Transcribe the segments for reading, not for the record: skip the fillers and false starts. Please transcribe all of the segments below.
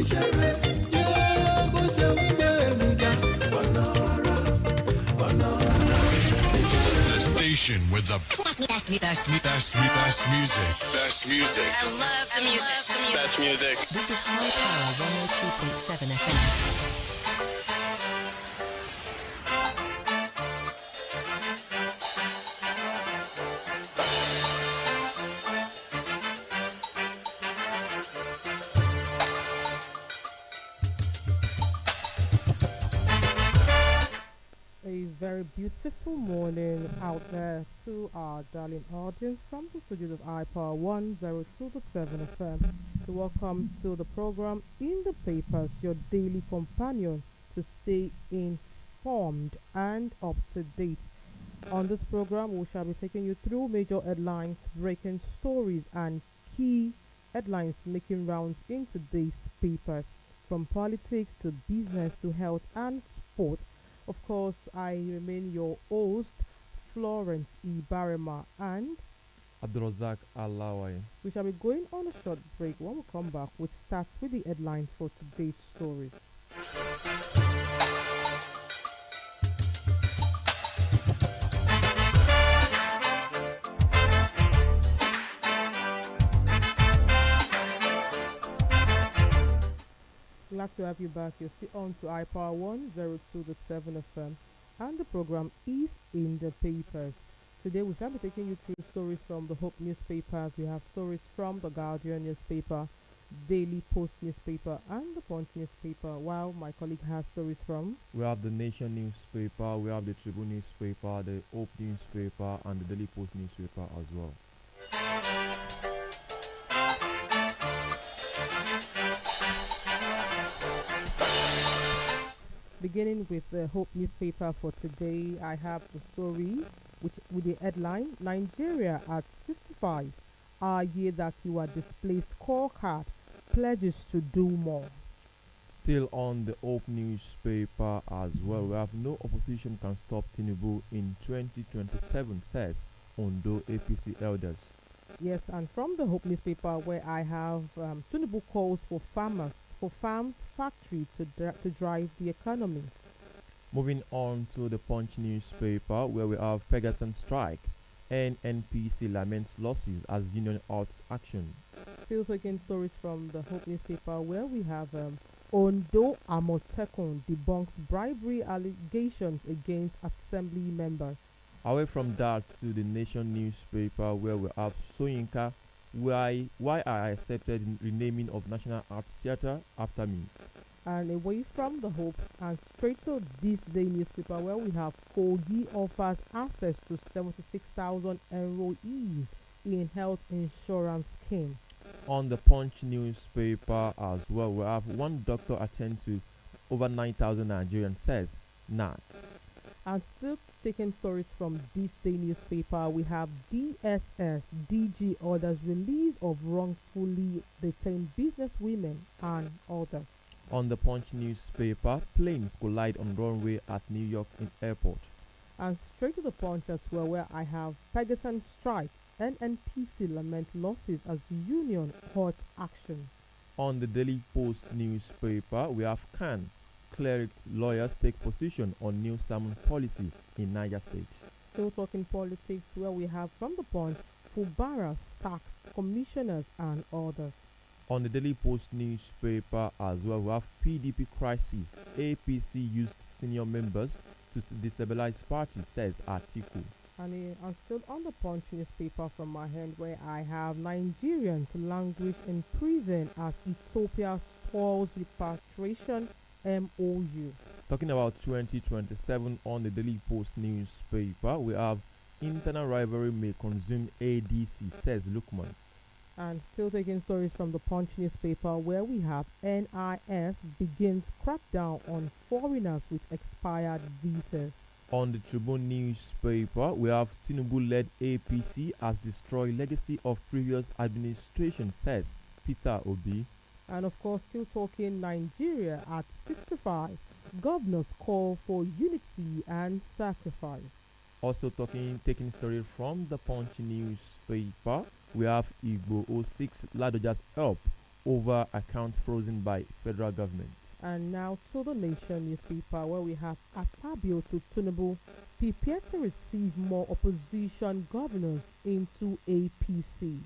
Station with the best music. Best music. I love the music. Best music. This is High Power 102.7 FM. Very beautiful morning out there to our darling audience from the studios of iPower 102.7 FM. So welcome to the program In the Papers, your daily companion to stay informed and up to date. On this program, we shall be taking you through major headlines, breaking stories, and key headlines making rounds in today's papers, from politics to business to health and sport. Of course, I remain your host, Florence Ibarema, and ABDULRASAQ ALAWAYE. We shall be going on a short break. When we come back, we'll start with the headlines for today's stories. Glad to have you back. You're still on to iPower 102.7 FM, and the program is In the Papers. Today we shall be taking you through stories from the Hope newspapers. We have stories from the Guardian newspaper, Daily Post newspaper, and the Punch newspaper, while my colleague has stories from... We have the Nation newspaper, we have the Tribune newspaper, the Hope newspaper, and the Daily Post newspaper as well. Beginning with the Hope newspaper for today, I have the story with the headline, Nigeria at 65, a year that you are displayed scorecard, pledges to do more. Still on the Hope newspaper as well, we have no opposition can stop Tinubu in 2027, says Ondo APC elders. Yes, and from the Hope newspaper, where I have Tinubu calls for farmers, for farm factory to drive the economy. Moving on to the Punch newspaper, where we have Pegasus strike, NNPC laments losses as union halts action. Still taking stories from the Hope newspaper, where we have Ondo Amotekun debunks bribery allegations against assembly members. Away from that to the Nation newspaper, where we have Soyinka, why I accepted renaming of National Arts Theatre after me. And away from the Hope and straight to this day newspaper, where we have Kogi offers access to 76,000 enrollees in health insurance scheme. On the Punch newspaper as well, we have one doctor attend to over 9,000 Nigerians, says NAT. And still taking stories from this day newspaper, we have DSS DG orders release of wrongfully detained businesswomen and others. On the Punch newspaper, planes collide on runway at New York airport. And straight to the Punch as well, where I have Pegasus strike, NNPC lament losses as union hot action. On the Daily Post newspaper, we have Khan clerics lawyers take position on new salmon policy in Niger State. Still talking politics, where we have from the Punch, Fubara sacks commissioners and others. On the Daily Post newspaper as well, we have PDP crisis. APC used senior members to destabilize party, says Atiku. And still on the Punch newspaper from my hand, where I have Nigerians languish in prison as Ethiopia spoils repatriation MOU. Talking about 2027 on the Daily Post newspaper, we have internal rivalry may consume ADC, says Lukman. And still taking stories from the Punch newspaper, where we have NIS begins crackdown on foreigners with expired visas. On the Tribune newspaper, we have Tinubu-led APC as destroy legacy of previous administration, says Peter Obi. And of course, still talking Nigeria at 65, governors call for unity and sacrifice. Also taking story from the Punch newspaper, we have Igbo 06 Ladoja's help over account frozen by federal government. And now to the Nation newspaper, where we have Akpabio to Tinubu prepare to receive more opposition governors into APC.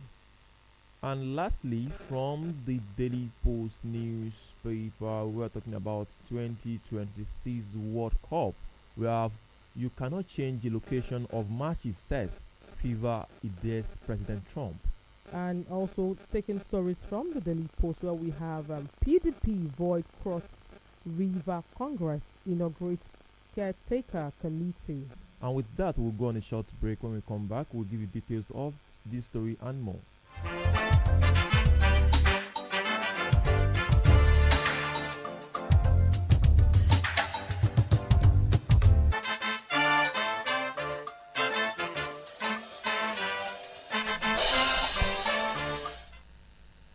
And lastly, from the Daily Post newspaper, we are talking about 2026 World Cup. We have you cannot change the location of matches, says FIFA ideas President Trump. And also taking stories from the Daily Post, where we have PDP void Cross River Congress inaugurates caretaker committee. And with that, we'll go on a short break. When we come back, we'll give you details of this story and more.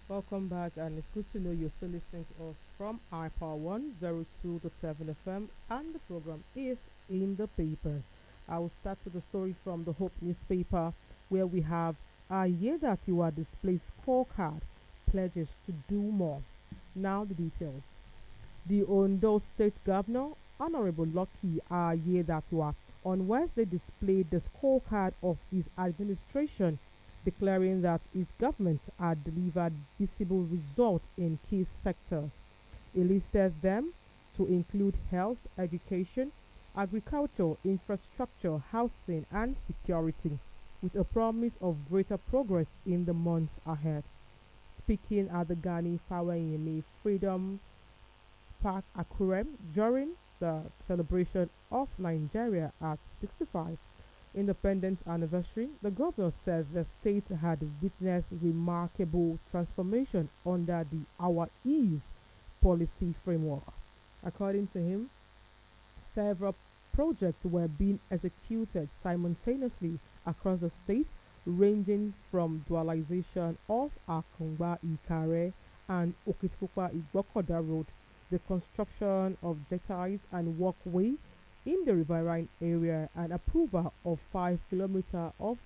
Welcome back, and it's good to know you're still listening to us from iPower 102 to 7 FM, and the program is In the Papers. I will start with the story from the Hope newspaper, where we have Ayedatiwa displays scorecard, pledges to do more. Now the details. The Ondo State Governor, Honorable Lucky Ayedatiwa, on Wednesday displayed the scorecard of his administration, declaring that his government had delivered visible results in key sectors. He listed them to include health, education, agriculture, infrastructure, housing, and security, with a promise of greater progress in the months ahead. Speaking at the Gani Fawayemi Freedom Park Akure during the celebration of Nigeria at 65 Independence anniversary, the governor says the state had witnessed remarkable transformation under the Our Ease policy framework. According to him, several projects were being executed simultaneously across the state, ranging from dualization of Akungba Ikare and Okitipupa Igbokoda Road, the construction of jetties and walkway in the riverine area, and approval of 5 kilometers of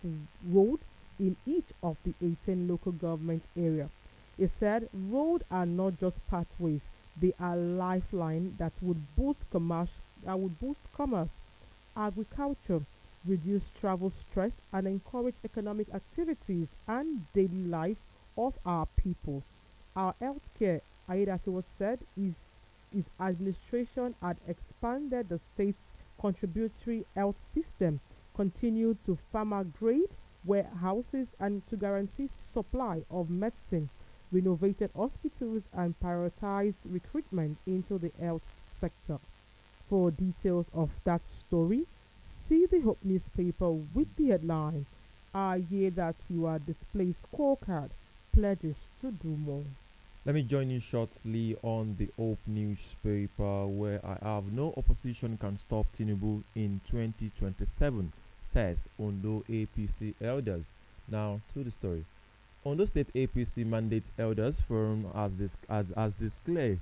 road in each of the 18 local government areas. He said roads are not just pathways, they are lifeline that would boost commerce, agriculture, reduce travel stress, and encourage economic activities and daily life of our people. Our healthcare, Aidatiwa said, his administration had expanded the state's contributory health system, continued to farmer-grade warehouses and to guarantee supply of medicine, renovated hospitals, and prioritized recruitment into the health sector. For details of that story, see the Hope newspaper with the headline, Ayedatiwa displays scorecard, pledges to do more. Let me join you shortly on the Hope newspaper, where I have no opposition can stop Tinubu in 2027, says Ondo APC elders. Now to the story. Ondo State APC mandates elders forum as declared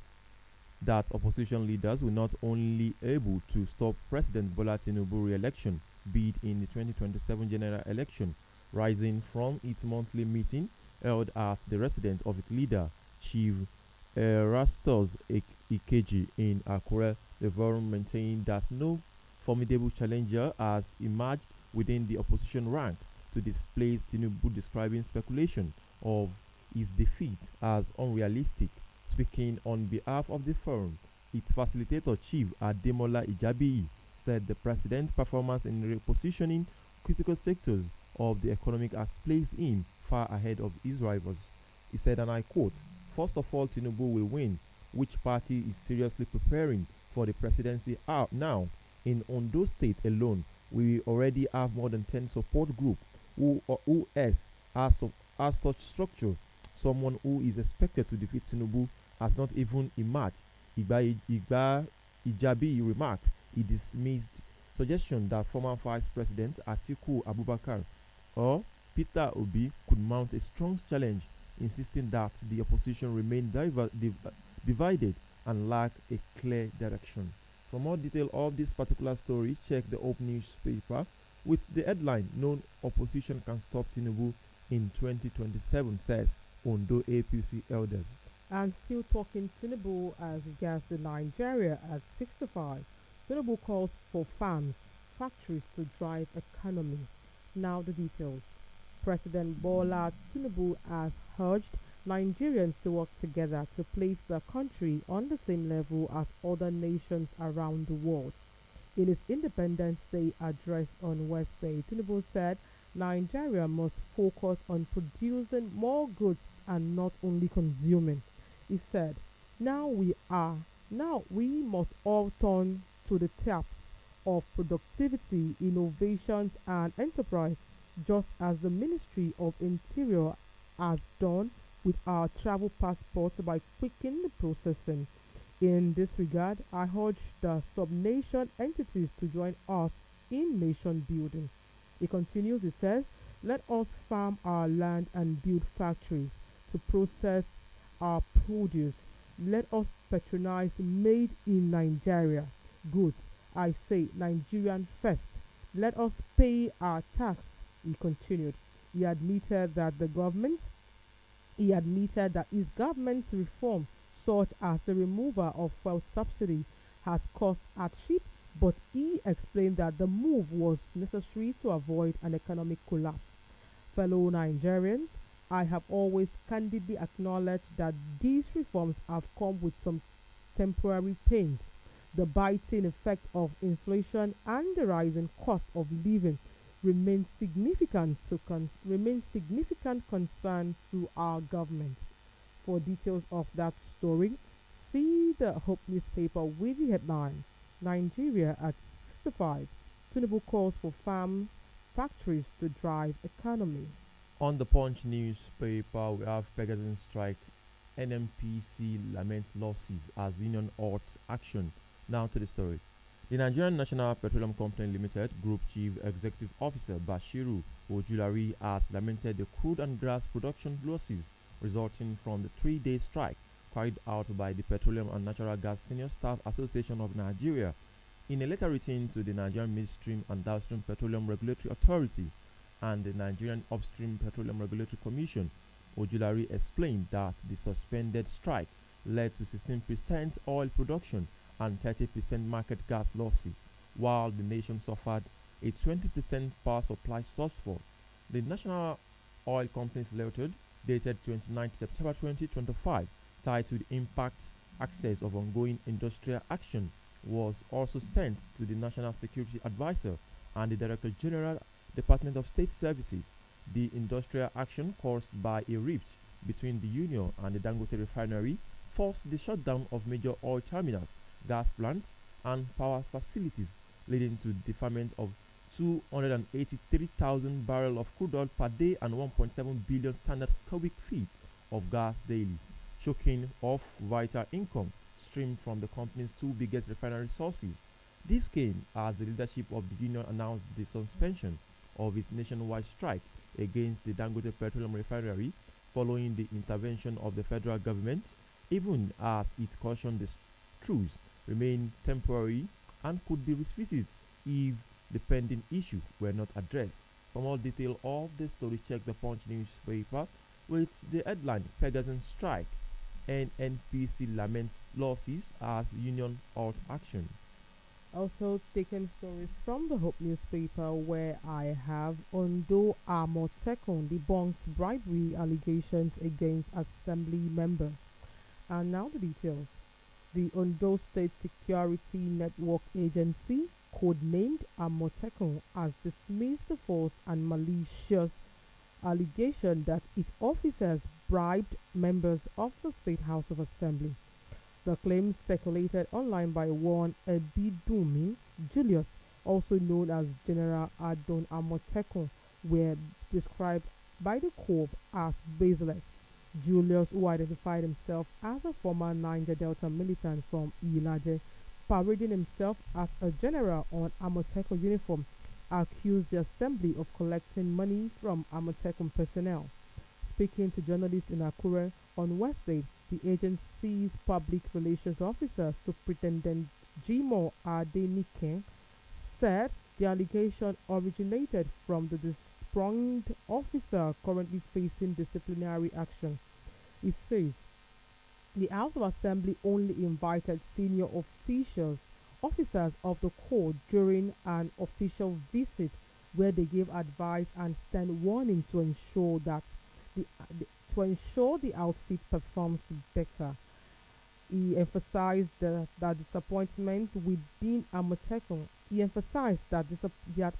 that opposition leaders will not only able to stop President Bola Tinubu re-election bid in the 2027 general election, rising from its monthly meeting held at the residence of its leader, Chief Erastus Ikeji in Akure. The forum maintained that no formidable challenger has emerged within the opposition ranks to displace Tinubu, describing speculation of his defeat as unrealistic. Speaking on behalf of the forum, its facilitator Chief Ademola Ijabi said the president's performance in repositioning critical sectors of the economic has placed him far ahead of his rivals. He said, and I quote, "First of all, Tinubu will win. Which party is seriously preparing for the presidency out now? In Ondo State alone, we already have more than 10 support groups who has such structure. Someone who is expected to defeat Tinubu has not even emerged." Ijabi remarked. He dismissed suggestion that former Vice President Atiku Abubakar or Peter Obi could mount a strong challenge, insisting that the opposition remain divided and lack a clear direction. For more detail of this particular story, check the Hope newspaper with the headline, "No opposition can stop Tinubu in 2027, says Ondo APC elders." And still talking, Tinubu as gas in Nigeria at 65. Tinubu calls for farms, factories to drive economy. Now the details. President Bola Tinubu has urged Nigerians to work together to place the country on the same level as other nations around the world. In his Independence Day address on Wednesday, Tinubu said Nigeria must focus on producing more goods and not only consuming. He said, now we must all turn to the taps of productivity, innovations and enterprise, just as the Ministry of Interior has done with our travel passports by quickening the processing. In this regard, I urge the sub-nation entities to join us in nation building. He continues, he says, let us farm our land and build factories to process our produce. Let us patronize made in Nigeria goods. I say Nigerian first. Let us pay our tax. He continued. He admitted that his government's reform, such as the removal of fuel subsidy, has caused hardship, but he explained that the move was necessary to avoid an economic collapse. Fellow Nigerians, I have always candidly acknowledged that these reforms have come with some temporary pains. The biting effect of inflation and the rising cost of living remain significant concern to our government. For details of that story, see the Hope newspaper with the headline Nigeria at 65. Tinubu calls for farm factories to drive economy. On the Punch newspaper, we have Pegasus strike. NMPC laments losses as union halts action. Now to the story. The Nigerian National Petroleum Company Limited Group Chief Executive Officer Bashiru Ojulari has lamented the crude and gas production losses resulting from the three-day strike carried out by the Petroleum and Natural Gas Senior Staff Association of Nigeria. In a letter written to the Nigerian Midstream and Downstream Petroleum Regulatory Authority and the Nigerian Upstream Petroleum Regulatory Commission, Ojulari explained that the suspended strike led to 16% oil production and 30% market gas losses, while the nation suffered a 20% power supply shortfall. The National Oil Companies Limited, dated 29 September 2025, titled Impact Access of Ongoing Industrial Action, was also sent to the National Security Advisor and the Director General, Department of State Services. The industrial action caused by a rift between the union and the Dangote refinery forced the shutdown of major oil terminals, gas plants, and power facilities, leading to deferment of 283,000 barrels of crude oil per day and 1.7 billion standard cubic feet of gas daily, choking off vital income streamed from the company's two biggest refinery sources. This came as the leadership of the union announced the suspension of its nationwide strike against the Dangote Petroleum Refinery following the intervention of the federal government, even as it cautioned the truce remain temporary and could be revisited if the pending issue were not addressed. For more detail of the story, check the Punch newspaper with the headline Pegasus strike. NNPC laments losses as union halt action. Also taken stories from the Hope newspaper where I have Ondo Amotekun debunks bribery allegations against assembly members. And now the details. The Ondo State Security Network Agency, codenamed Amotekun, has dismissed the false and malicious allegation that its officers bribed members of the State House of Assembly. The claims circulated online by one Ebidumi Julius, also known as General Adon Amotekun, were described by the Corps as baseless. Julius, who identified himself as a former Niger Delta militant from Ilaje, parading himself as a general on Amotekun uniform, accused the assembly of collecting money from Amotekun personnel. Speaking to journalists in Akure on Wednesday, the agency's public relations officer, Superintendent Jimo Adenike, said the allegation originated from the disgruntled officer currently facing disciplinary action. It says The House of Assembly only invited senior officers of the court during an official visit where they gave advice and stern warning the, to ensure the outfit performs better. He emphasized that disappointment within Amotekun. He emphasized that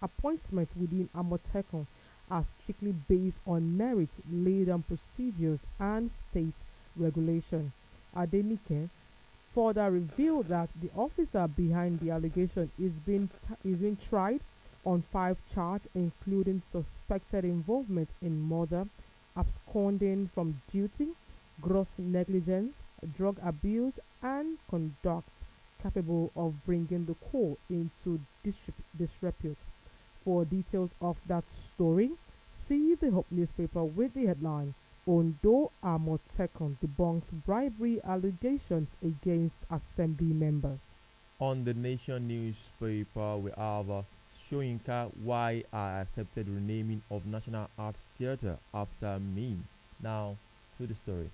appointments within Amotekun are strictly based on merit, laid down procedures, and state regulation. Adenike further revealed that the officer behind the allegation is being tried on 5 charges, including suspected involvement in murder, absconding from duty, gross negligence, drug abuse, and conduct capable of bringing the court into disrepute. For details of that story, see the Hope newspaper with the headline Ondo Amotekun debunks bribery allegations against assembly members. On the Nation newspaper, we have Shoyinka why I accepted renaming of National Arts Theatre after me. Now, to the story.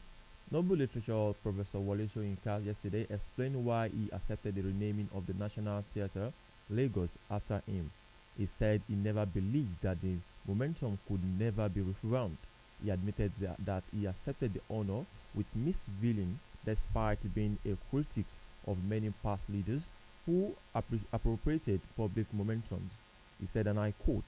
Nobel literature Professor Wale Shoyinka yesterday explained why he accepted the renaming of the National Theatre Lagos after him. He said he never believed that the momentum could never be rewound. He admitted that he accepted the honor with mixed feeling despite being a critic of many past leaders who appropriated public momentums. He said, and I quote,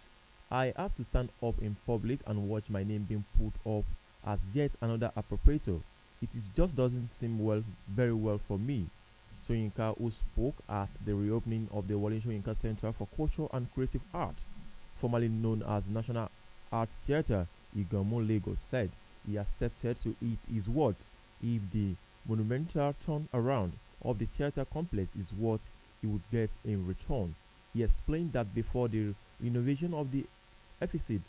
I have to stand up in public and watch my name being put up as yet another appropriator. It is just doesn't seem very well for me. Soyinka, who spoke at the reopening of the Wale Soyinka Center for Culture and Creative Art, formerly known as National Art Theatre, Igamu, Lagos, said he accepted to eat his words if the monumental turnaround of the theatre complex is what he would get in return. He explained that before the renovation of the deficit,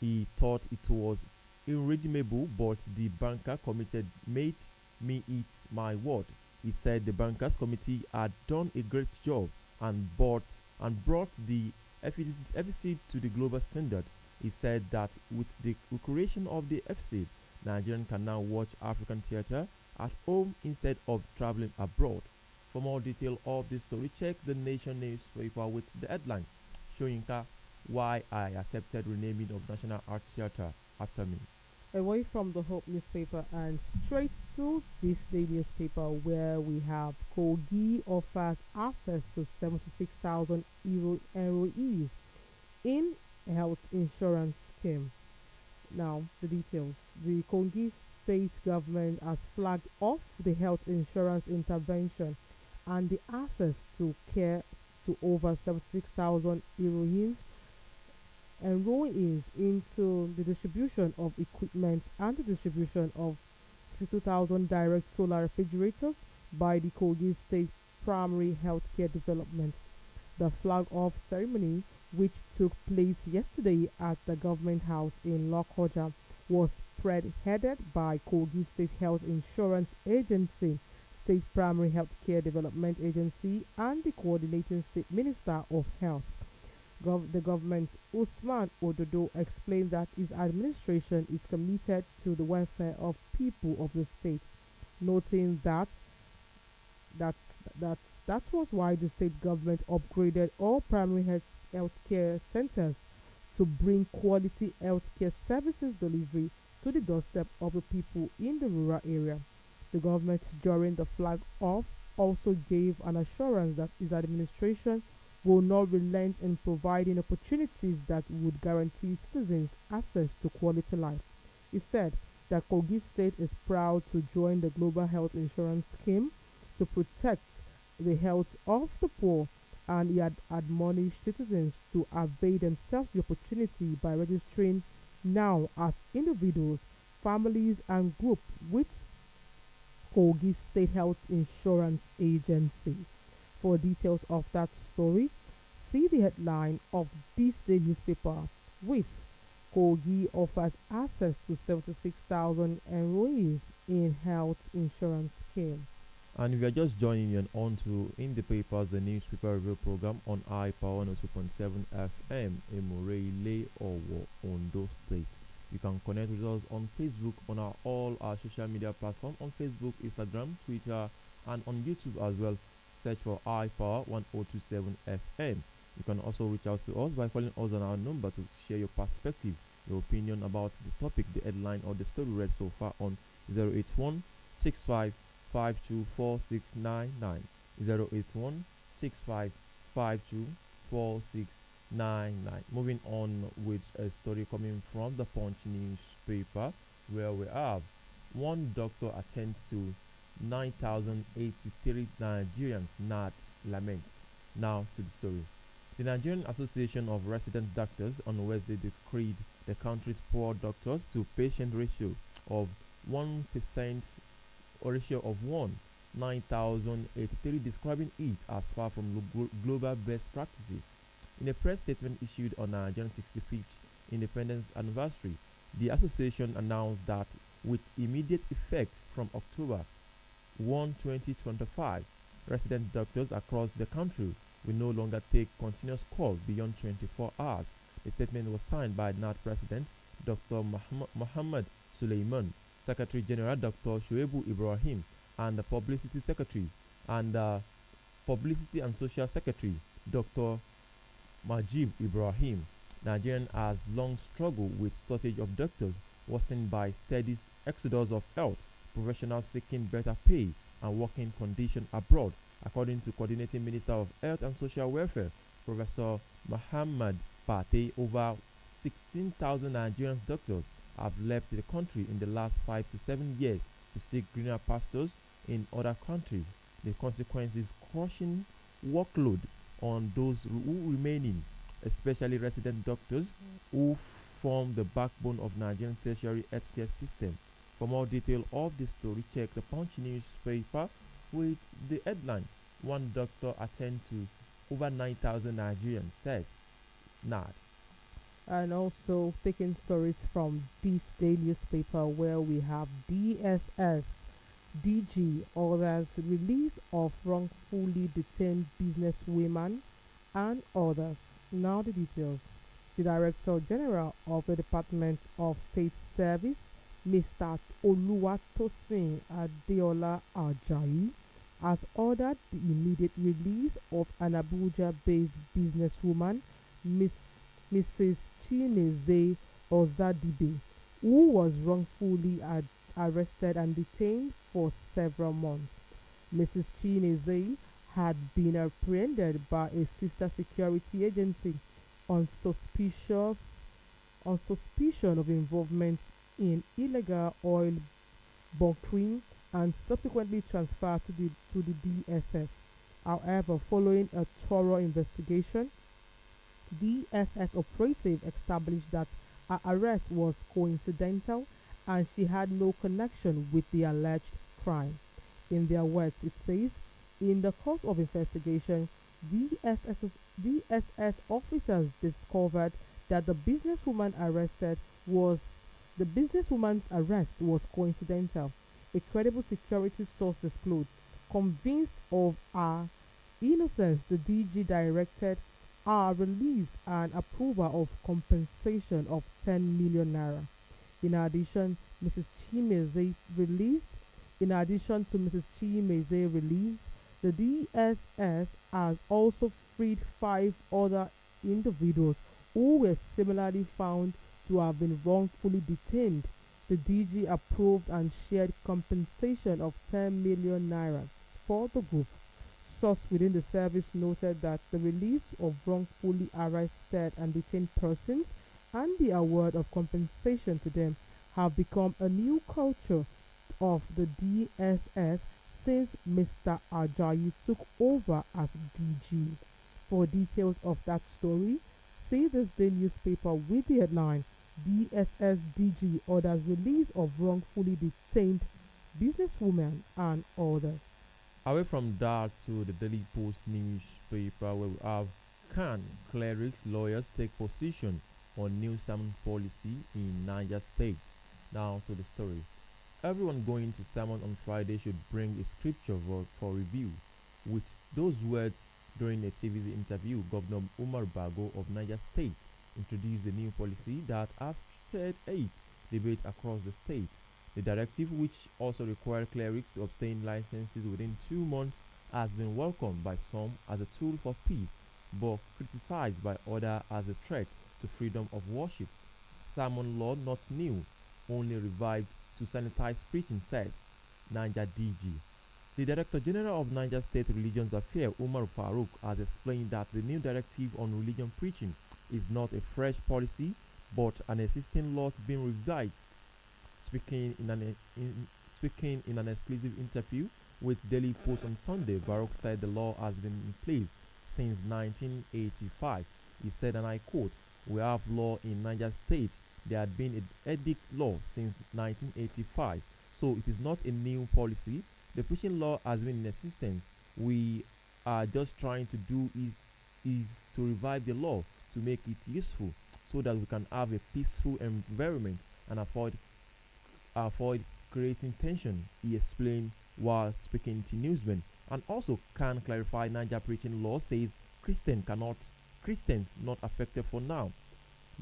he thought it was irredeemable, but the banker committed made me eat my word. He said the bankers committee had done a great job and brought the deficit to the global standard. He said that with the recreation of the deficit, Nigerians can now watch African theatre at home instead of traveling abroad. For more detail of this story, check the Nation newspaper with the headline Shoyinka why I accepted renaming of National Art Theatre after me. Away from the Hope newspaper and straight to this day newspaper where we have Kogi offers access to 76,000 euro enrollees in health insurance scheme. Now the details. The Kogi state government has flagged off the health insurance intervention and the access to care to over 76,000 heroines enrollees into the distribution of equipment and the distribution of 62,000 direct solar refrigerators by the Kogi State Primary Healthcare Development. The flag off ceremony, which took place yesterday at the Government House in Lokoja, was headed by Kogi State Health Insurance Agency, State Primary Healthcare Development Agency, and the Coordinating State Minister of Health. The government, Usman Ododo, explained that his administration is committed to the welfare of people of the state, noting that that was why the state government upgraded all primary healthcare centers to bring quality healthcare services delivery to the doorstep of the people in the rural area. The government, during the flag off, also gave an assurance that his administration will not relent in providing opportunities that would guarantee citizens access to quality life. He said that Kogi State is proud to join the Global Health Insurance Scheme to protect the health of the poor, and he had admonished citizens to avail themselves the opportunity by registering now as individuals, families, and groups with Kogi State Health Insurance Agency. For details of that story, see the headline of this day newspaper with Kogi offers access to 76,000 enrollees in health insurance scheme. And if you are just joining in on to In the Papers, the newspaper review program on iPower 102.7 FM in Morele, Owo, Ondo State. You can connect with us on Facebook on all our social media platforms on Facebook, Instagram, Twitter, and on YouTube as well. Search for iPower 1027 FM. You can also reach out to us by calling us on our number to share your perspective, your opinion about the topic, the headline, or the story read so far on 081 65 524699. 081 65 524699. Moving on with a story coming from the Punch newspaper, where we have one doctor attends to 9,083 Nigerians not laments. Now to the story. The Nigerian Association of Resident Doctors on Wednesday decreed the country's poor doctors to patient ratio of 1% or ratio of 1, 9,083, describing it as far from global best practices. In a press statement issued on Nigeria's 65th independence anniversary, the association announced that with immediate effect from October 1, 2025, resident doctors across the country will no longer take continuous calls beyond 24 hours. The statement was signed by NAT President Dr. Muhammad Suleiman, Secretary General Dr. Shoebu Ibrahim, and the Publicity Secretary and Publicity and Social Secretary Dr. Majib Ibrahim. Nigeria has long struggled with shortage of doctors, worsened by steady exodus of health professionals seeking better pay and working conditions abroad, according to Coordinating Minister of Health and Social Welfare, Professor Muhammad Pate. Over 16,000 Nigerian doctors have left the country in the last 5 to 7 years to seek greener pastures in other countries. The consequence is crushing workload on those who remaining, especially resident doctors who form the backbone of Nigerian tertiary healthcare system. For more detail of the story, check the Punch newspaper with the headline, "One doctor attends to over 9,000 Nigerians," says NAD. And also taking stories from this day newspaper, where we have DSS DG orders release of wrongfully detained businesswomen and others. Now the details. The Director General of the Department of State Service, Mr. Oluwatosin Adeola Ajayi, has ordered the immediate release of an Abuja-based businesswoman, Mrs. Chineze Ozadibe, who was wrongfully arrested and detained for several months. Mrs. Chineze had been apprehended by a sister security agency on suspicion of involvement in illegal oil bunkering and subsequently transferred to the DSS. However, following a thorough investigation, DSS operative established that her arrest was coincidental and she had no connection with the alleged crime. In their words, it says, in the course of investigation, DSS officers discovered that the businesswoman's arrest was coincidental. A credible security source disclosed. Convinced of her innocence, the DG directed her release and approval of compensation of 10 million naira. In addition, Mrs. Chimeze released. In addition to Mrs. Chimeze release, the DSS has also freed 5 other individuals who were similarly found to have been wrongfully detained. The DG approved and shared compensation of 10 million naira for the group. Source within the service noted that the release of wrongfully arrested and detained persons and the award of compensation to them have become a new culture of the DSS since Mr. Ajayi took over as DG. For details of that story, see this day newspaper with the headline, DSS DG orders release of wrongfully detained businesswomen and others. Away from that to the Daily Post newspaper, where we have can clerics lawyers take position on new sermon policy in Niger State. Now to the story. Everyone going to sermon on Friday should bring a scripture for review. With those words, during a TV interview, Governor Umar Bago of Niger State introduced a new policy that has stirred heat debate across the state. The directive, which also required clerics to obtain licenses within 2 months, has been welcomed by some as a tool for peace, but criticized by others as a threat to freedom of worship. Sermon law not new, only revived to sanitize preaching, says Niger DG. The Director General of Niger State Religions Affairs, Umar Farouk, has explained that the new directive on religion preaching is not a fresh policy but an existing law being revised. Speaking in an exclusive interview with Daily Post on Sunday, Farouk said the law has been in place since 1985. He said, and I quote, "We have law in Niger State. There had been an edict law since 1985, so it is not a new policy. The preaching law has been in existence. We are just trying to do is to revive the law to make it useful so that we can have a peaceful environment and avoid creating tension," he explained while speaking to newsmen. And also can clarify Niger preaching law says Christians not affected for now.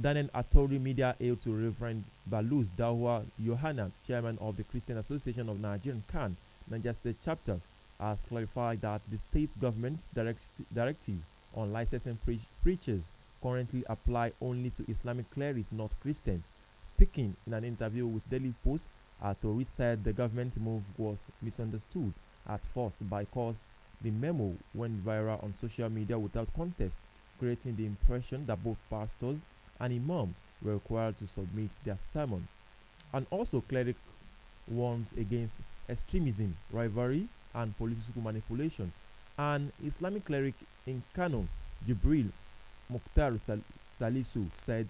Daniel Atori Media hailed to Reverend Baluz Dahua Yohana, chairman of the Christian Association of Nigerian CAN, Niger State chapter, has clarified that the state government's directive on licensing preachers currently apply only to Islamic clerics, not Christians. Speaking in an interview with Daily Post, Atori said the government move was misunderstood at first because the memo went viral on social media without context, creating the impression that both pastors and imams were required to submit their sermon. And also cleric warns against extremism, rivalry, and political manipulation. An Islamic cleric in Kano, Jibril Mukhtar Salisu, said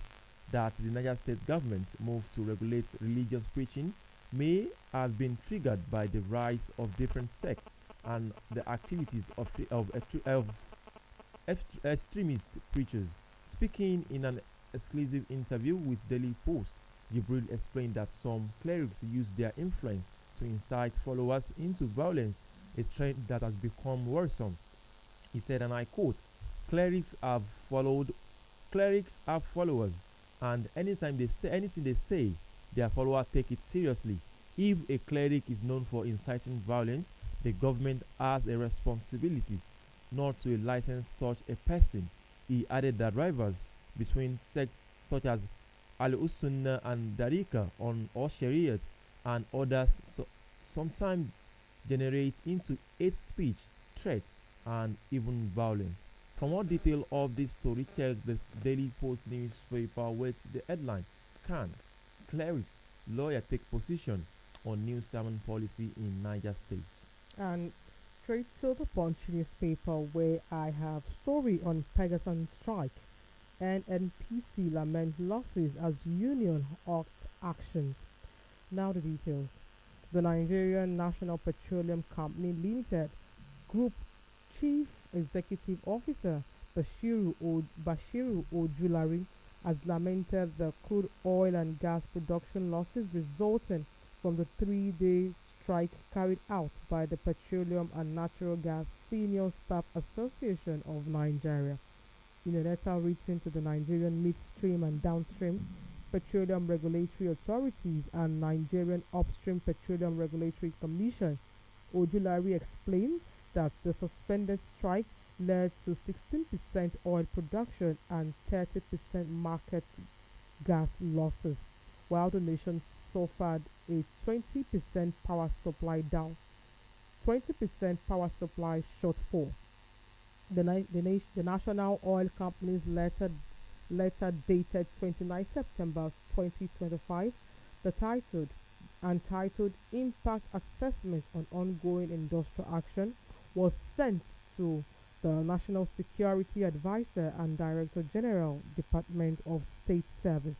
that the Niger State government's move to regulate religious preaching may have been triggered by the rise of different sects and the activities of extremist preachers. Speaking in an exclusive interview with Daily Post, Jibril explained that some clerics use their influence to incite followers into violence, a trend that has become worrisome. He said, and I quote, clerics have followers, and anytime they say anything they say, their followers take it seriously. If a cleric is known for inciting violence, the government has a responsibility not to license such a person. He added that rivals between sects such as Al-Usunnah and Darika or Shariat and others sometimes generate into hate speech, threats, and even violence. For more detail of this story, check the Daily Post newspaper with the headline, Can Clerics Lawyer Take Position on New Sermon Policy in Niger State? And straight to the Punch newspaper, where I have story on Pegasus strike. NNPC laments losses as union opt actions. Now the details. The Nigerian National Petroleum Company Limited Group Chief Executive Officer Bashiru Ojulari has lamented the crude oil and gas production losses resulting from the 3-day strike carried out by the Petroleum and Natural Gas Senior Staff Association of Nigeria. In a letter written to the Nigerian Midstream and Downstream Petroleum Regulatory Authorities and Nigerian Upstream Petroleum Regulatory Commission, Ojulari explained that the suspended strike led to 16% oil production and 30% market gas losses, while the nation suffered a 20% power supply down, 20% power supply shortfall. The National Oil Company's letter dated 29 September 2025, entitled Impact Assessment on Ongoing Industrial Action, was sent to the National Security Advisor and Director General, Department of State Service.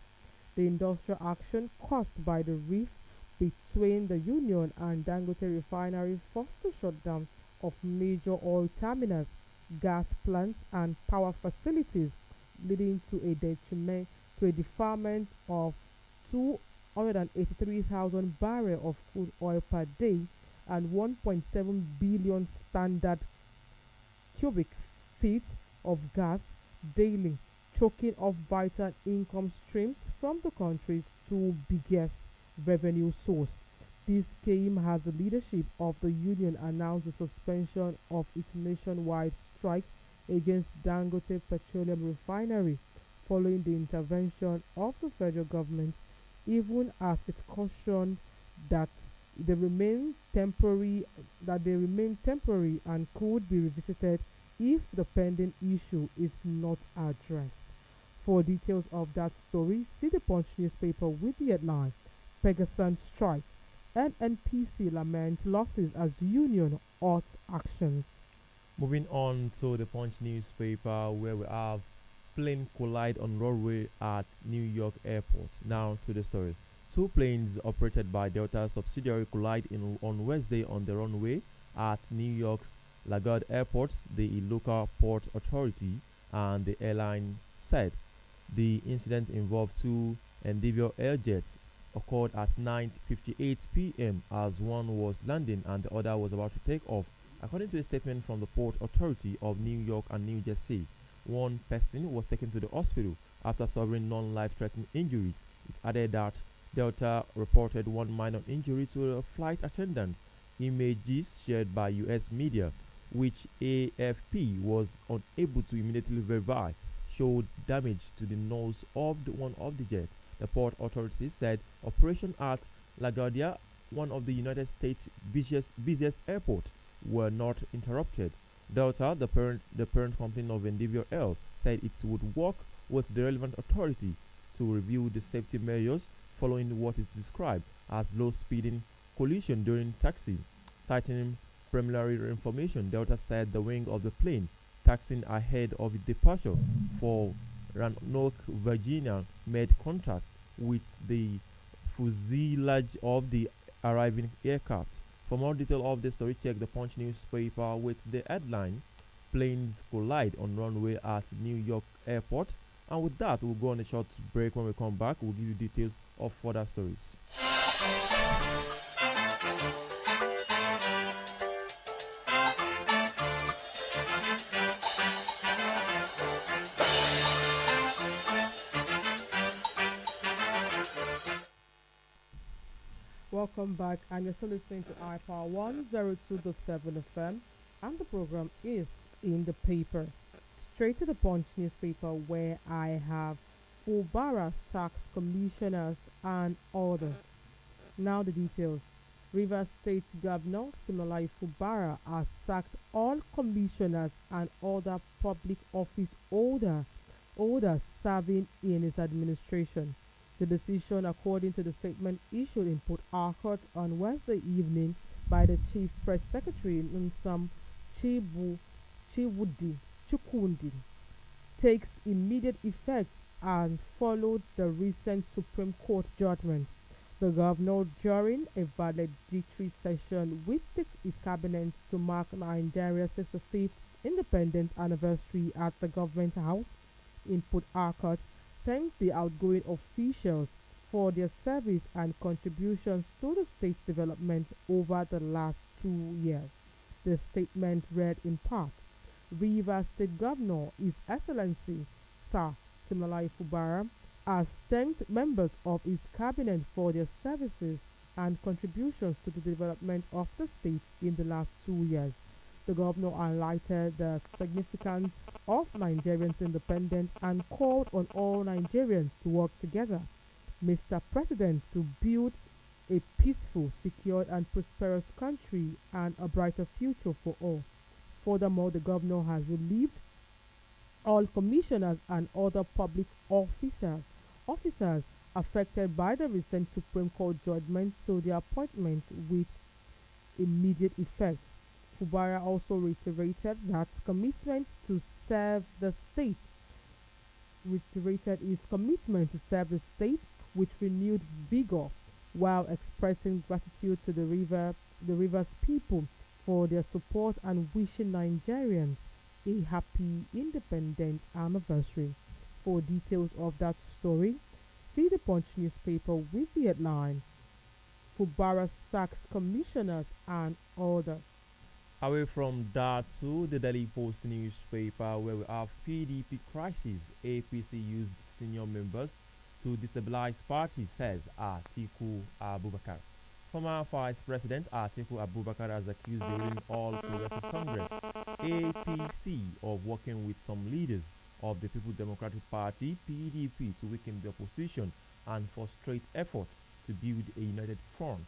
The industrial action caused by the rift between the union and Dangote Refinery forced the shutdown of major oil terminals, gas plants, and power facilities, leading to a deferment of 283,000 barrels of crude oil per day and 1.7 billion standard cubic feet of gas daily, choking off vital income streams from the country's two biggest revenue source. This came as the leadership of the union announced the suspension of its nationwide strike against Dangote Petroleum Refinery following the intervention of the federal government, even as it cautioned that they remain temporary and could be revisited if the pending issue is not addressed. For details of that story, see the Punch newspaper with the headline Pegasus strike. NNPC laments losses as union ought actions. Moving on to the Punch newspaper, where we have plane collide on runway at New York airport. Now to the story. Two planes operated by Delta subsidiary collide on Wednesday on the runway at New York's LaGuardia Airport, the local port authority and the airline said. The incident involved two Endeavour Air jets occurred at 9:58 p.m. as one was landing and the other was about to take off. According to a statement from the Port Authority of New York and New Jersey, one person was taken to the hospital after suffering non-life-threatening injuries. It added that Delta reported one minor injury to a flight attendant. Images shared by U.S. media, which AFP was unable to immediately verify, showed damage to the nose of one of the jets. The port authorities said operation at LaGuardia, one of the United States' busiest airports, were not interrupted. Delta, the parent company of Endeavour Air, said it would work with the relevant authority to review the safety measures following what is described as low-speeding collision during taxi. Citing preliminary information, Delta said the wing of the plane taxiing ahead of its departure for Roanoke, Virginia, made contact with the fuselage of the arriving aircraft. For more detail of the story, check the Punch newspaper with the headline Planes Collide on Runway at New York Airport. And with that, we'll go on a short break. When we come back, we'll give you details of further stories. Welcome back, and you're still listening to iPower 102.7 FM, and the program is In the Papers. Straight to the Punch newspaper, where I have Fubara sacks commissioners and others. Now the details. Rivers State Governor Simalai Fubara has sacked all commissioners and other public office holders serving in his administration. The decision, according to the statement issued in Port Harcourt on Wednesday evening by the Chief Press Secretary Nsam Chukwundi, takes immediate effect and followed the recent Supreme Court judgment. The governor, during a valedictory session with his cabinet to mark Nigeria's 65th independence anniversary at the Government House in Port Harcourt, thanked the outgoing officials for their service and contributions to the state's development over the last 2 years. The statement read in part, Rivers State Governor, His Excellency Sir Simalai Fubara, has thanked members of his cabinet for their services and contributions to the development of the state in the last 2 years. The governor highlighted the significance of Nigerians' independence and called on all Nigerians to work together, Mr. President, to build a peaceful, secure, and prosperous country and a brighter future for all. Furthermore, the governor has relieved all commissioners and other public officers affected by the recent Supreme Court judgment to their appointment with immediate effect. Fubara also reiterated that commitment to serve the state with renewed vigor, while expressing gratitude to the Rivers people for their support and wishing Nigerians a happy independence anniversary. For details of that story, see the Punch newspaper with the headline Fubara sacks commissioners and others. Away from that to the Daily Post newspaper, where we have PDP crisis. APC used senior members to destabilize party, says Atiku Abubakar. Former Vice President Atiku Abubakar has accused the ruling All Progressive Congress (APC) of working with some leaders of the People Democratic Party (PDP) to weaken the opposition and frustrate efforts to build a united front.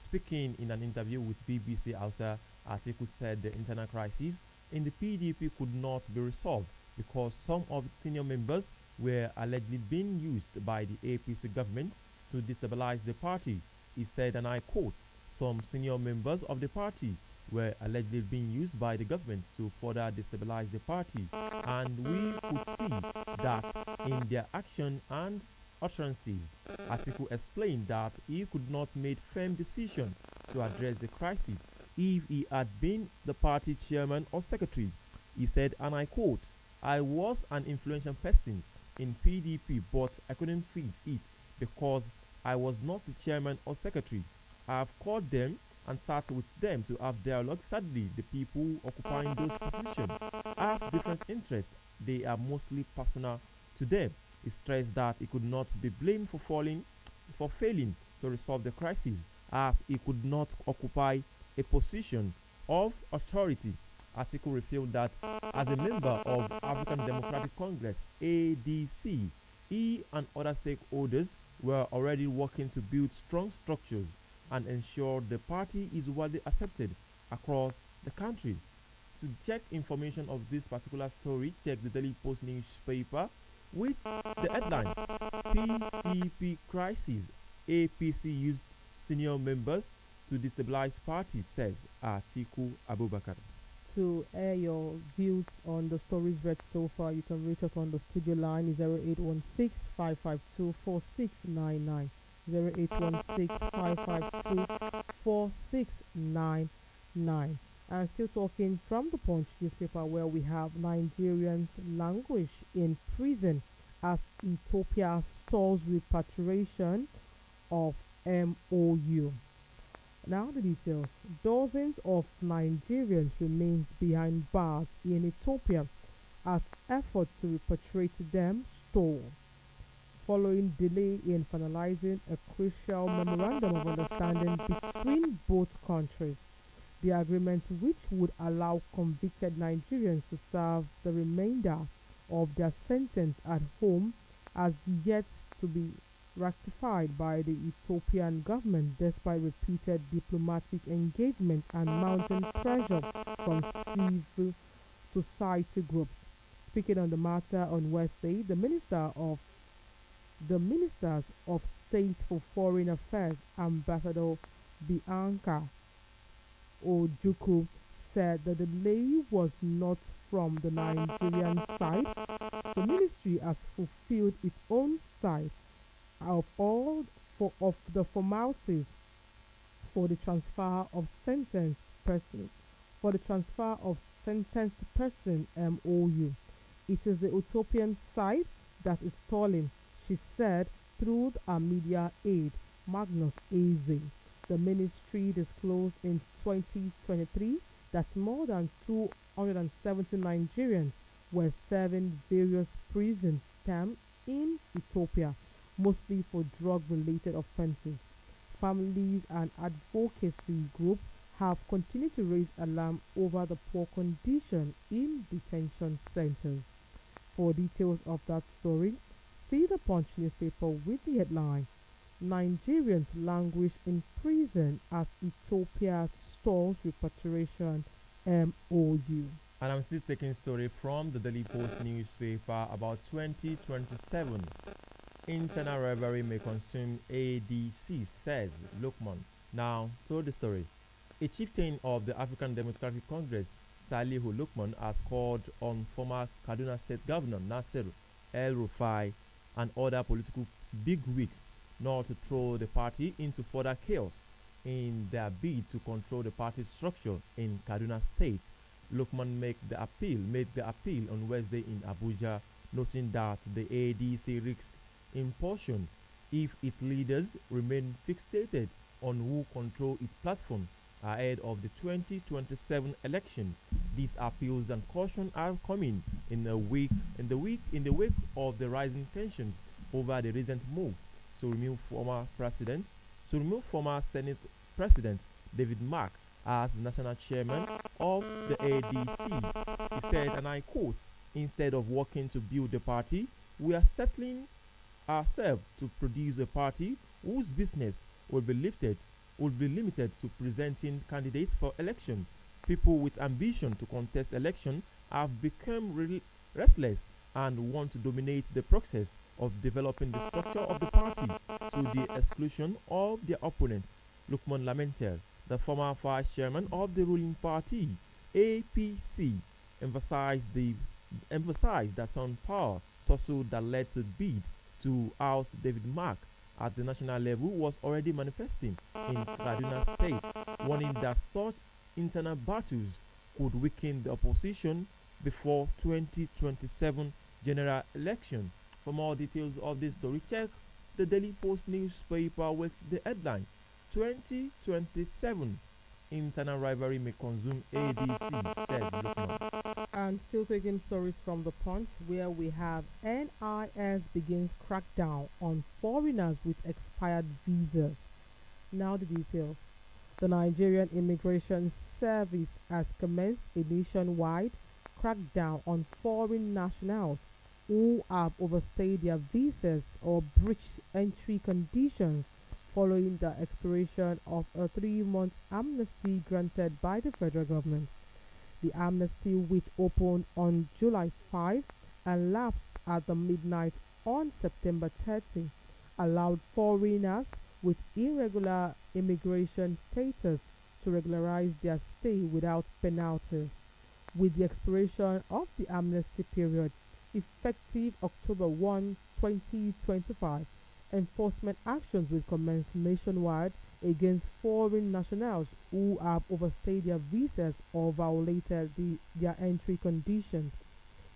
Speaking in an interview with BBC Hausa, Atiku said the internal crisis in the PDP could not be resolved because some of its senior members were allegedly being used by the APC government to destabilize the party. He said, and I quote, some senior members of the party were allegedly being used by the government to further destabilize the party, and we could see that in their action and utterances. Atiku explained that he could not make firm decisions to address the crisis if he had been the party chairman or secretary. He said, and I quote, I was an influential person in PDP, but I couldn't fit it because I was not the chairman or secretary. I have called them and sat with them to have dialogue. Sadly, the people occupying those positions have different interests. They are mostly personal to them. He stressed that he could not be blamed for failing to resolve the crisis, as he could not occupy a position of authority. Article revealed that as a member of African Democratic Congress (ADC), he and other stakeholders were already working to build strong structures and ensure the party is widely accepted across the country. To check information of this particular story, check the Daily Post newspaper with the headline PDP crisis. APC used senior members to destabilize party, says Atiku Abubakar. To air your views on the stories read so far, you can reach us on the studio line 0816 552 4699. 0816 552 4699. And still talking from the Punch newspaper, where we have Nigerians languish in prison as Ethiopia stalls repatriation of MOU. Now the details. Dozens of Nigerians remain behind bars in Ethiopia as efforts to repatriate them stall, following delay in finalizing a crucial memorandum of understanding between both countries. The agreement, which would allow convicted Nigerians to serve the remainder of their sentence at home, has yet to be ratified by the Ethiopian government despite repeated diplomatic engagement and mounting pressure from civil society groups. Speaking on the matter on Wednesday, the Ministers of State for Foreign Affairs, Ambassador Bianca Ojukwu, said the delay was not from the Nigerian side. The ministry has fulfilled its own side of of the formalities for the transfer of sentenced persons MOU. It is the Ethiopian side that is stalling, she said through a media aide, Magnus Eze. The ministry disclosed in 2023 that more than 270 Nigerians were serving various prison terms in Ethiopia, mostly for drug-related offenses. Families and advocacy groups have continued to raise alarm over the poor condition in detention centers. For details of that story, see the Punch newspaper with the headline, Nigerians languish in prison as Ethiopia stalls repatriation MOU. And I'm still taking story from the Daily Post newspaper about 2027. Internal rivalry may consume ADC, says Lukman. Now, to the story. A chieftain of the African Democratic Congress, Salihu Lukman, has called on former Kaduna State Governor Nasser El-Rufai and other political bigwigs not to throw the party into further chaos in their bid to control the party structure in Kaduna State. Lukman made the appeal on Wednesday in Abuja, noting that the ADC risks implosion if its leaders remain fixated on who control its platform ahead of the 2027 elections. These appeals and caution are coming in the wake of the rising tensions over the recent move to remove former president to remove former Senate President David Mark as the national chairman of the ADC. He said, and I quote, "Instead of working to build the party, we are settling ourselves to produce a party whose business will be limited to presenting candidates for election. People with ambition to contest election have become restless and want to dominate the process of developing the structure of the party to the exclusion of their opponent." Lukman lamented. The former vice chairman of the ruling party, APC, emphasized that some power tussle that led to bid to oust David Mark at the national level was already manifesting in Kaduna State, warning that such internal battles could weaken the opposition before 2027 general election. For more details of this story, check the Daily Post newspaper with the headline 2027 internal rivalry may consume ADC, said Lukman. And still taking stories from the Punch, where we have NIS begins crackdown on foreigners with expired visas. Now the details. The Nigerian Immigration Service has commenced a nationwide crackdown on foreign nationals who have overstayed their visas or breached entry conditions following the expiration of a 3-month amnesty granted by the federal government. The amnesty, which opened on July 5 and lapsed at the midnight on September 30, allowed foreigners with irregular immigration status to regularize their stay without penalties. With the expiration of the amnesty period, effective October 1, 2025, enforcement actions will commence nationwide against foreign nationals who have overstayed their visas or violated their entry conditions.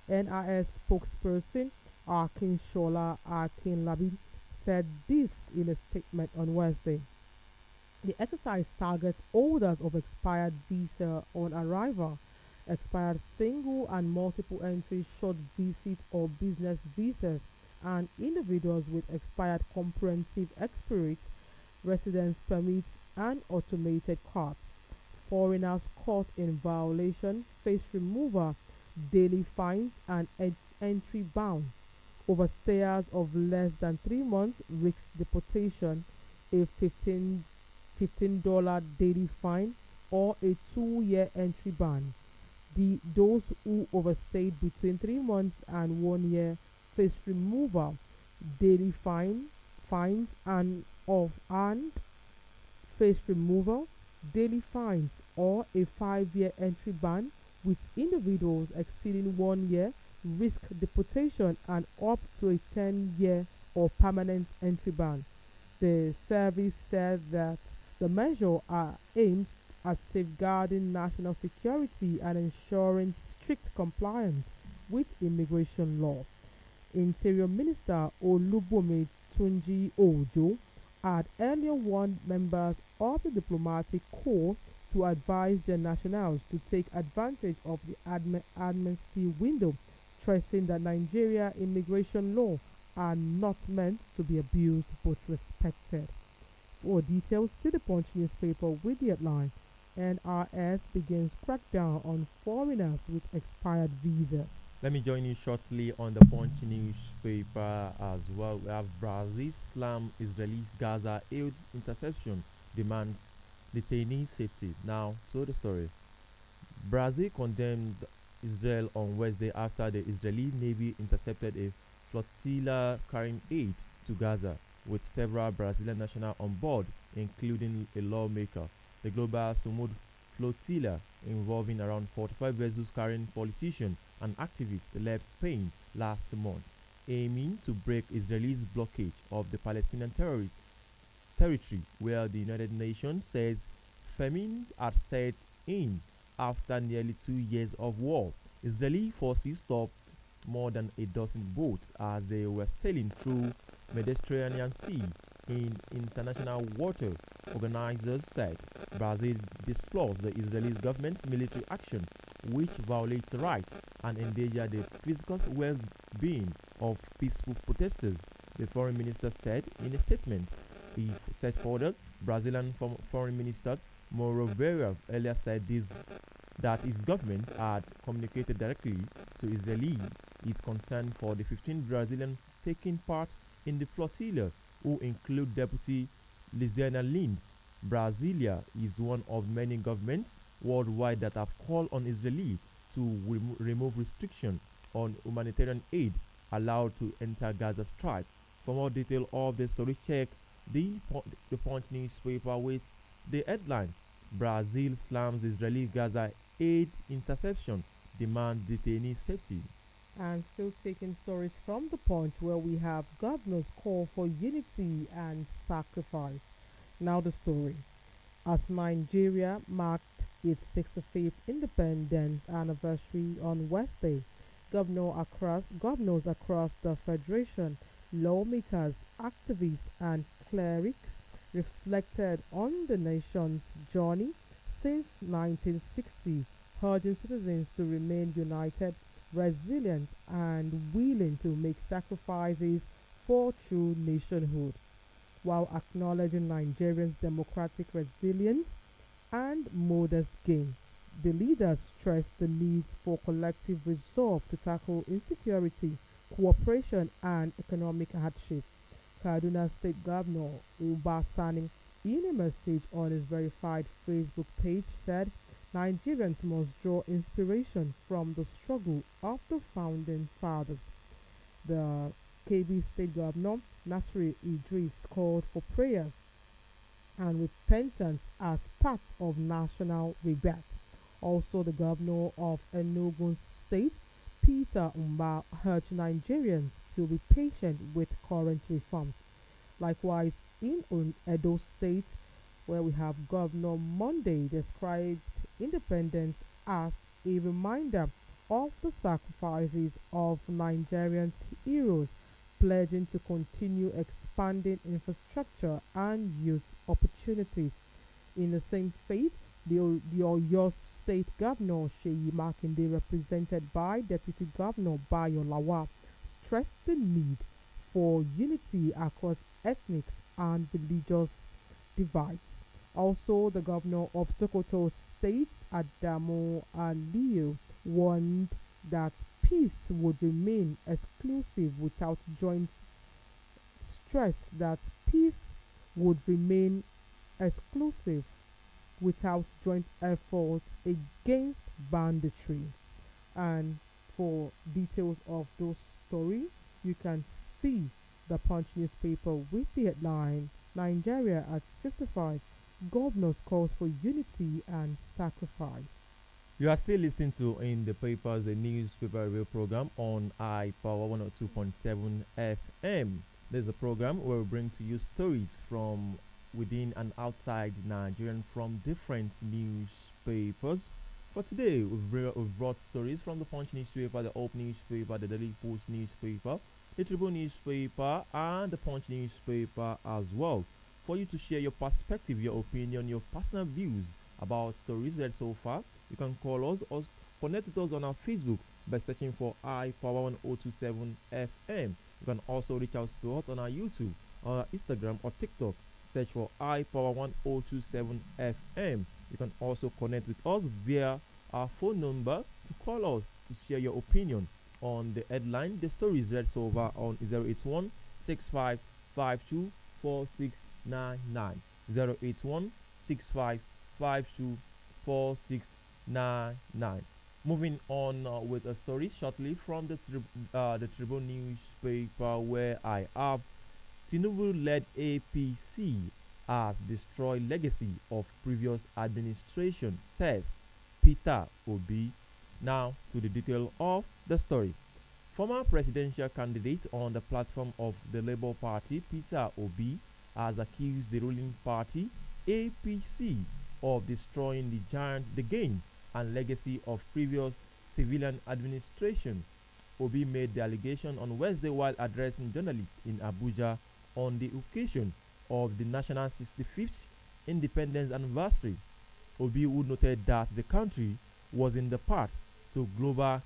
NIS spokesperson Akinshola Akinlabi said this in a statement on Wednesday. The exercise targets holders of expired visa on arrival, expired single and multiple entry short visit or business visas, and individuals with expired comprehensive experience, residence permits, and automated cards. Foreigners caught in violation face removal, daily fines, and entry ban. Overstayers of less than 3 months risk deportation, a $15 daily fine, or a 2-year entry ban. Those who overstayed between 3 months and 1 year face removal, daily fines, and face removal, daily fines, or a 5-year entry ban, with individuals exceeding 1 year risk deportation and up to a 10-year or permanent entry ban. The service said that the measure are aimed at safeguarding national security and ensuring strict compliance with immigration law. Interior Minister Olubunmi Tunji Ojo had earlier warned members of the diplomatic corps to advise their nationals to take advantage of the amnesty window, stressing that Nigeria immigration law are not meant to be abused but respected. For details, see the Punch newspaper with the headline NRS begins crackdown on foreigners with expired visas. Let me join you shortly on the Punch newspaper as well. We have Brazil slam Israel's Gaza aid interception, demands detainee safety. Now to the story. Brazil condemned Israel on Wednesday after the Israeli Navy intercepted a flotilla carrying aid to Gaza with several Brazilian nationals on board, including a lawmaker. The global Sumud flotilla, involving around 45 vessels carrying politicians and activists, left Spain last month, aiming to break Israel's blockade of the Palestinian territory, where the United Nations says famine had set in after nearly 2 years of war. Israeli forces stopped more than a dozen boats as they were sailing through Mediterranean Sea in international water. Organizers said Brazil disclosed the Israeli government's military action, which violates rights and endanger the physical well-being of peaceful protesters. The foreign minister said in a statement. He said further, Brazilian Foreign Minister Mauro Vieira earlier said that his government had communicated directly to Israeli its concern for the 15 Brazilians taking part in the flotilla, who include Deputy Luciana Lins. Brasilia is one of many governments worldwide that have called on Israeli to remove restrictions on humanitarian aid allowed to enter Gaza Strip. For more detail of the story, check the Punch newspaper with the headline Brazil slams Israeli Gaza aid interception, demand detainee safety. And still taking stories from the Punch, where we have governors call for unity and sacrifice. Now the story. As Nigeria marked its 65th independence anniversary on Wednesday, governors across the federation, lawmakers, activists, and clerics reflected on the nation's journey since 1960, urging citizens to remain united, resilient, and willing to make sacrifices for true nationhood, while acknowledging Nigerians' democratic resilience and modest gains. The leaders stressed the need for collective resolve to tackle insecurity, cooperation, and economic hardship. Kaduna State Governor Uba Sani, in a message on his verified Facebook page, said Nigerians must draw inspiration from the struggle of the founding fathers. The KB State Governor Nasri Idris called for prayers and repentance as part of national rebirth. Also, the governor of Enugu State, Peter Umba, urged Nigerians to be patient with current reforms. Likewise, in Edo State, where we have Governor Monday described independence as a reminder of the sacrifices of Nigerian heroes, pledging to continue expanding infrastructure and youth opportunities. In the same faith, the Oyo State Governor Sheyi Makinde, represented by Deputy Governor Bayo Lawa, stressed the need for unity across ethnic and religious divides. Also, the governor of Sokoto State, Adamu Aliyu, warned that peace would remain exclusive without joint stress that peace would remain exclusive without joint efforts against banditry. And for details of those stories, you can see the Punch newspaper with the headline Nigeria at 65, Governors calls for unity and sacrifice. You are still listening to In the Papers, the newspaper review program on iPower 102.7 FM. There's a program where we bring to you stories from within and outside Nigerian from different newspapers. For today, we've brought stories from the Punch newspaper, the Hope newspaper, the Daily Post newspaper, the Tribune newspaper, and the Punch newspaper as well, for you to share your perspective, your opinion, your personal views about stories read so far. You can call us or connect with us on our Facebook by searching for iPower 1027 FM. You can also reach out to us on our YouTube, our Instagram, or TikTok. Search for iPower 1027 FM. You can also connect with us via our phone number to call us to share your opinion on the headline. The story is read so far on 081 6552 4699. 081 6552 4699. Moving on with a story shortly from the Tribune newspaper, where I have Tinubu-led APC has destroyed legacy of previous administration, says Peter Obi. Now to the detail of the story. Former presidential candidate on the platform of the Labour Party, Peter Obi, has accused the ruling party, APC, of destroying the gain and legacy of previous civilian administration. Obi made the allegation on Wednesday while addressing journalists in Abuja. On the occasion, of the national 65th independence anniversary. Obi, who noted that the country was in the path to global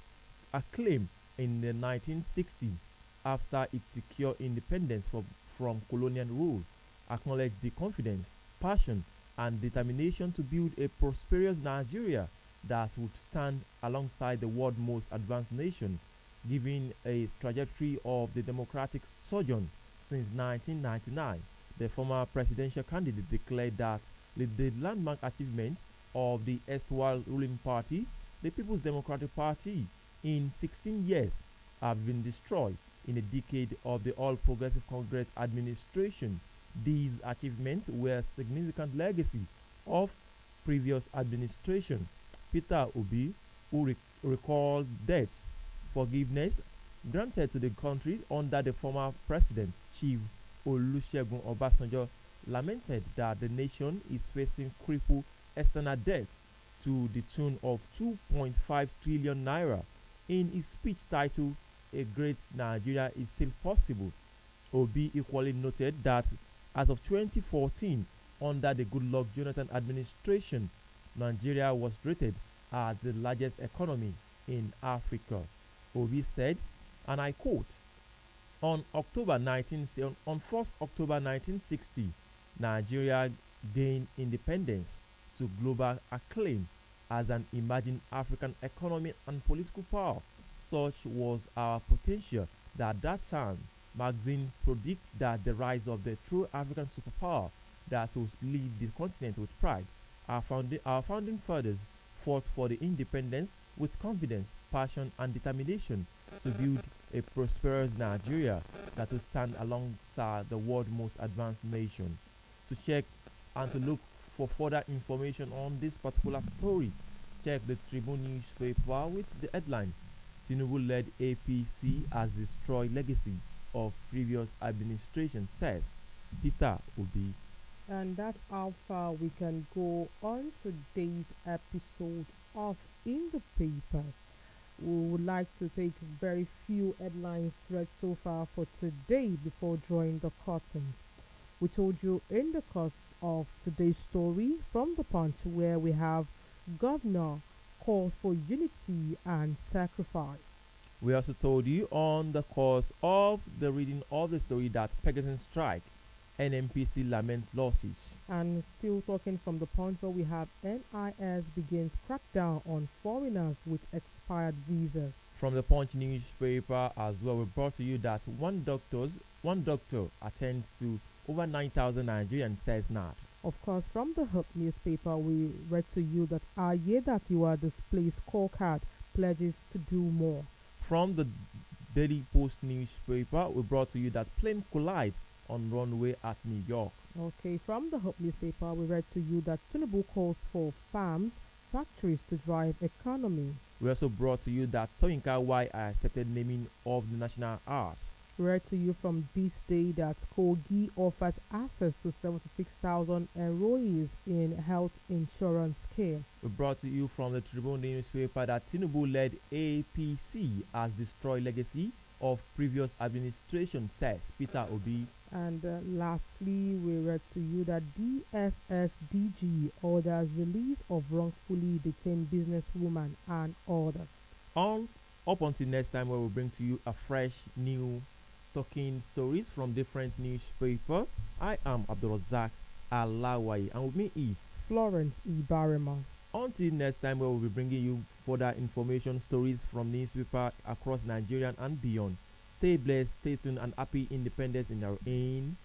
acclaim in the 1960s after it secured independence from colonial rule, acknowledged the confidence, passion, and determination to build a prosperous Nigeria that would stand alongside the world's most advanced nation, giving a trajectory of the democratic sojourn since 1999. The former presidential candidate declared that the landmark achievements of the erstwhile ruling party, the People's Democratic Party, in 16 years have been destroyed in a decade of the All Progressive Congress administration. These achievements were a significant legacy of previous administration. Peter Obi, who recalled debt forgiveness granted to the country under the former president, Chief Olusegun Obasanjo, lamented that the nation is facing crippled external debt to the tune of 2.5 trillion naira. In his speech titled "A Great Nigeria is Still Possible," Obi equally noted that as of 2014, under the Goodluck Jonathan administration, Nigeria was rated as the largest economy in Africa. Obi said, and I quote, on 1st October 1960, Nigeria gained independence to global acclaim as an emerging African economic and political power. Such was our potential that at that time magazine predicts that the rise of the true African superpower that will lead the continent with pride. Our founding fathers fought for the independence with confidence, passion, and determination to build a prosperous Nigeria that will stand alongside the world's most advanced nation. To check and to look for further information on this particular story, check the Tribune newspaper with the headline Tinubu-led APC has destroyed legacy of previous administration, says Peter Obi. And that's how far we can go on today's episode of In the Papers. We would like to take very few headlines read so far for today before drawing the curtains. We told you in the course of today's story from the Punch, where we have Governor calls for unity and sacrifice. We also told you on the course of the reading of the story that Pegasus strike, NMPC lament losses. And still talking from the Punch, where we have NIS begins crackdown on foreigners with expired visas. From the Punch newspaper as well, we brought to you that one doctor attends to over 9,000 Nigerians, says not. Of course, from the Hope newspaper, we read to you that Ayedatiwa displays scorecard, pledges to do more. From the Daily Post newspaper, we brought to you that plane collide on runway at New York. Okay, from the Hope newspaper, we read to you that Tinubu calls for farms, factories to drive economy. We also brought to you that Soyinka why accepted naming of the national art. We read to you from this day that Kogi offers access to 76,000 enrollees in health insurance scheme. We brought to you from the Tribune newspaper that Tinubu-led APC has destroyed legacy of previous administration, says Peter Obi. And lastly, we read to you that DSSDG orders release of wrongfully detained businesswoman and others. Up until next time, where we'll bring to you a fresh new talking stories from different newspapers. I am ABDULRASAQ Alawaye, and with me is Florence Ibarima. Until next time, where we'll be bringing you further information, stories from newspapers across Nigeria and beyond. Stay blessed, stay tuned, and happy independence in our aim.